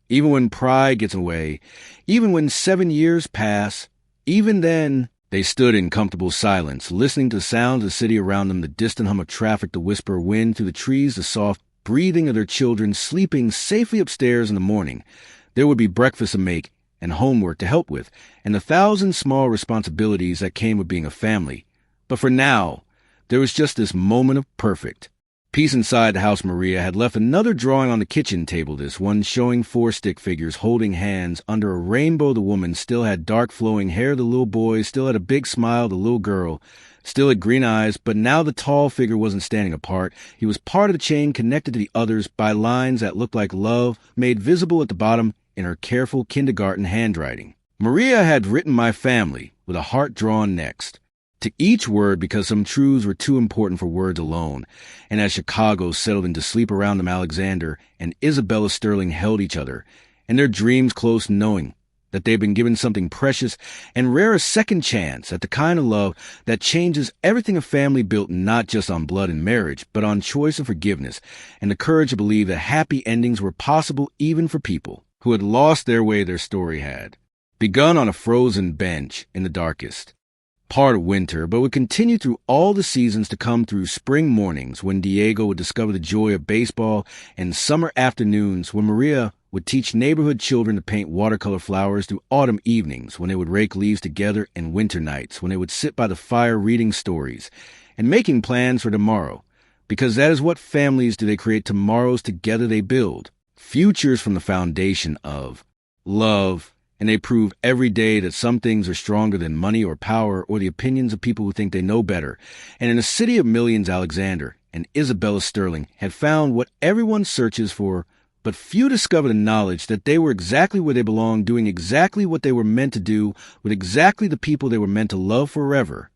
even when pride gets away, even when 7 years pass. Even then, they stood in comfortable silence, listening to the sounds of the city around them, the distant hum of traffic, the whisper of wind through the trees, the soft breathing of their children sleeping safely upstairs. In the morning, there would be breakfast to make and homework to help with, and the 1,000 small responsibilities that came with being a family. But for now, there was just this moment of perfect peace inside the house. Maria had left another drawing on the kitchen table, this one showing 4 stick figures holding hands under a rainbow. The woman still had dark flowing hair, the little boy still had a big smile, the little girl still had green eyes, but now the tall figure wasn't standing apart. He was part of the chain, connected to the others by lines that looked like love, made visible at the bottom in her careful kindergarten handwriting. Maria had written "my family" with a heart drawn next to each word, because some truths were too important for words alone. And as Chicago settled into sleep around them, Alexander and Isabella Sterling held each other and their dreams close, knowing that they'd been given something precious and rare, a second chance at the kind of love that changes everything. A family built not just on blood and marriage, but on choice and forgiveness, and the courage to believe that happy endings were possible even for people who had lost their way. Their story had begun on a frozen bench in the darkest part of winter, but would continue through all the seasons to come through spring mornings when Diego would discover the joy of baseball, and summer afternoons when Maria would teach neighborhood children to paint watercolor flowers, through autumn evenings when they would rake leaves together, and winter nights when they would sit by the fire reading stories and making plans for tomorrow. Because that is what families do. They create tomorrows together. They build futures from the foundation of love, and they prove every day that some things are stronger than money or power or the opinions of people who think they know better. And in a city of millions, Alexander and Isabella Sterling had found what everyone searches for, but few discover the knowledge that they were exactly where they belonged, doing exactly what they were meant to do, with exactly the people they were meant to love forever.